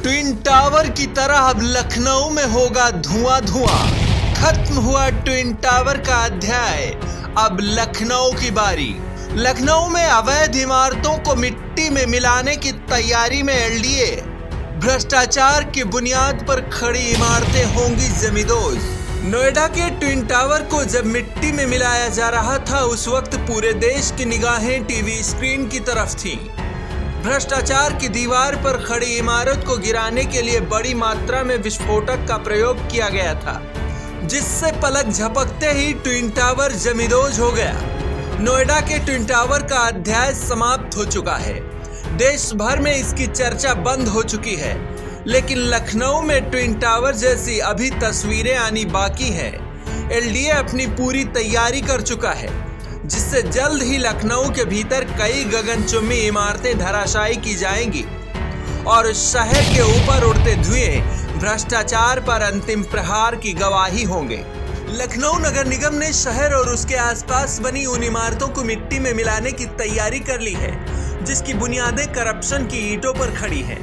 Twin tower की तरह अब लखनऊ में होगा धुआं धुआं। खत्म हुआ ट्विन टावर का अध्याय, अब लखनऊ की बारी। लखनऊ में अवैध इमारतों को मिट्टी में मिलाने की तैयारी में एलडीए। भ्रष्टाचार की बुनियाद पर खड़ी इमारतें होंगी जमींदोज। नोएडा के ट्विन टावर को जब मिट्टी में मिलाया जा रहा था, उस वक्त पूरे देश की निगाहें टीवी स्क्रीन की तरफ थीं। भ्रष्टाचार की दीवार पर खड़ी इमारत को गिराने के लिए बड़ी मात्रा में विस्फोटक का प्रयोग किया गया था, जिससे पलक झपकते ही ट्विन टावर जमींदोज हो गया। नोएडा के ट्विन टावर का अध्याय समाप्त हो चुका है। देश भर में इसकी चर्चा बंद हो चुकी है, लेकिन लखनऊ में ट्विन टावर जैसी अभी तस्वीरें आनी बाकी है। एलडीए अपनी पूरी तैयारी कर चुका है, जिससे जल्द ही लखनऊ के भीतर कई गगनचुंबी इमारतें धराशायी की जाएंगी और शहर के ऊपर उड़ते धुएं भ्रष्टाचार पर अंतिम प्रहार की गवाही होंगे। लखनऊ नगर निगम ने शहर और उसके आसपास बनी उन इमारतों को मिट्टी में मिलाने की तैयारी कर ली है, जिसकी बुनियादें करप्शन की ईंटों पर खड़ी हैं।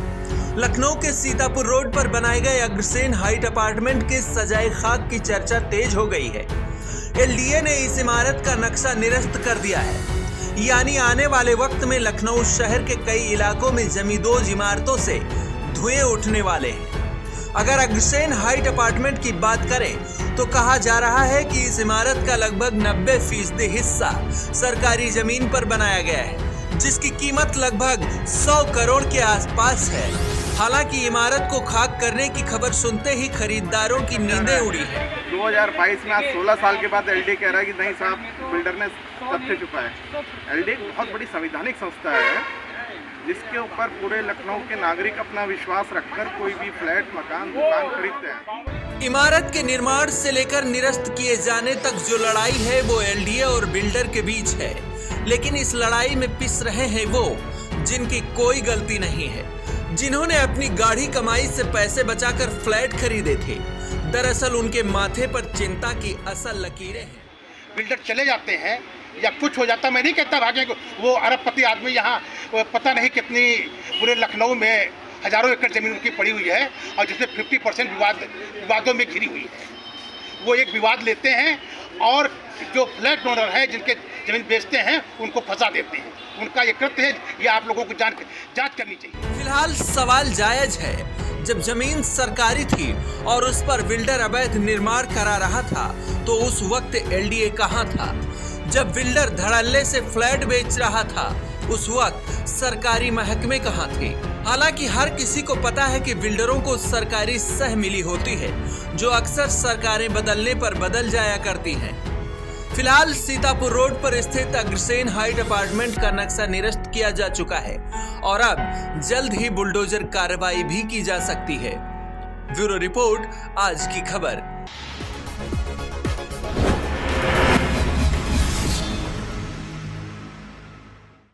लखनऊ के सीतापुर रोड पर बनाए गए अग्रसेन हाइट अपार्टमेंट के सजाए खाक की चर्चा तेज हो गई है। एलडीए ने इस इमारत का नक्शा निरस्त कर दिया है, यानी आने वाले वक्त में लखनऊ शहर के कई इलाकों में जमींदोज इमारतों से धुएं उठने वाले हैं। अगर अग्रसेन हाइट अपार्टमेंट की बात करें तो कहा जा रहा है कि इस इमारत का लगभग 90% हिस्सा सरकारी जमीन पर बनाया गया है, जिसकी कीमत लगभग 100 करोड़ के आसपास है। हालांकि इमारत को खाक करने की खबर सुनते ही खरीदारों की नींदें उड़ी है। 2022 में आज 16 साल के बाद एलडी कह रहा है कि नहीं साहब, बिल्डर ने तथ्य छुपा है। एलडी बहुत बड़ी संवैधानिक संस्था है, जिसके ऊपर पूरे लखनऊ के नागरिक अपना विश्वास रखकर कोई भी फ्लैट, मकान, दुकान खरीदते हैं। इमारत के निर्माण से लेकर निरस्त किए जाने तक जो लड़ाई है वो एलडीए और बिल्डर के बीच है, लेकिन इस लड़ाई में पिस रहे हैं वो जिनकी कोई गलती नहीं है, जिन्होंने अपनी गाढ़ी कमाई से पैसे बचाकर फ्लैट खरीदे थे। दरअसल उनके माथे पर चिंता की असल लकीरें हैं। बिल्डर चले जाते हैं या कुछ हो जाता, मैं नहीं कहता भागे, वो अरबपति आदमी यहाँ पता नहीं कितनी पूरे लखनऊ में हजारों एकड़ जमीन उनकी पड़ी हुई है और जिसमें 50% विवादों में घिरी हुई है। वो एक विवाद लेते हैं और जो फ्लैट ओनर है, जिनके जमीन बेचते हैं, उनको फंसा देते हैं। उनका ये कृत्य है, ये आप लोगों को जांच करनी चाहिए। फिलहाल सवाल जायज है, जब जमीन सरकारी थी और उस पर बिल्डर अवैध निर्माण करा रहा था, तो उस वक्त एलडीए कहां था? जब बिल्डर धड़ल्ले से फ्लैट बेच रहा था, उस वक्त सरकारी महकमे कहां थे? हालांकि हर किसी को पता है कि बिल्डरों को सरकारी सह मिली होती है, जो अक्सर सरकारें बदलने पर बदल जाया करती हैं। फिलहाल सीतापुर रोड पर स्थित अग्रसेन हाइट अपार्टमेंट का नक्शा निरस्त किया जा चुका है और अब जल्द ही बुलडोजर कार्रवाई भी की जा सकती है। ब्यूरो रिपोर्ट, आज की खबर।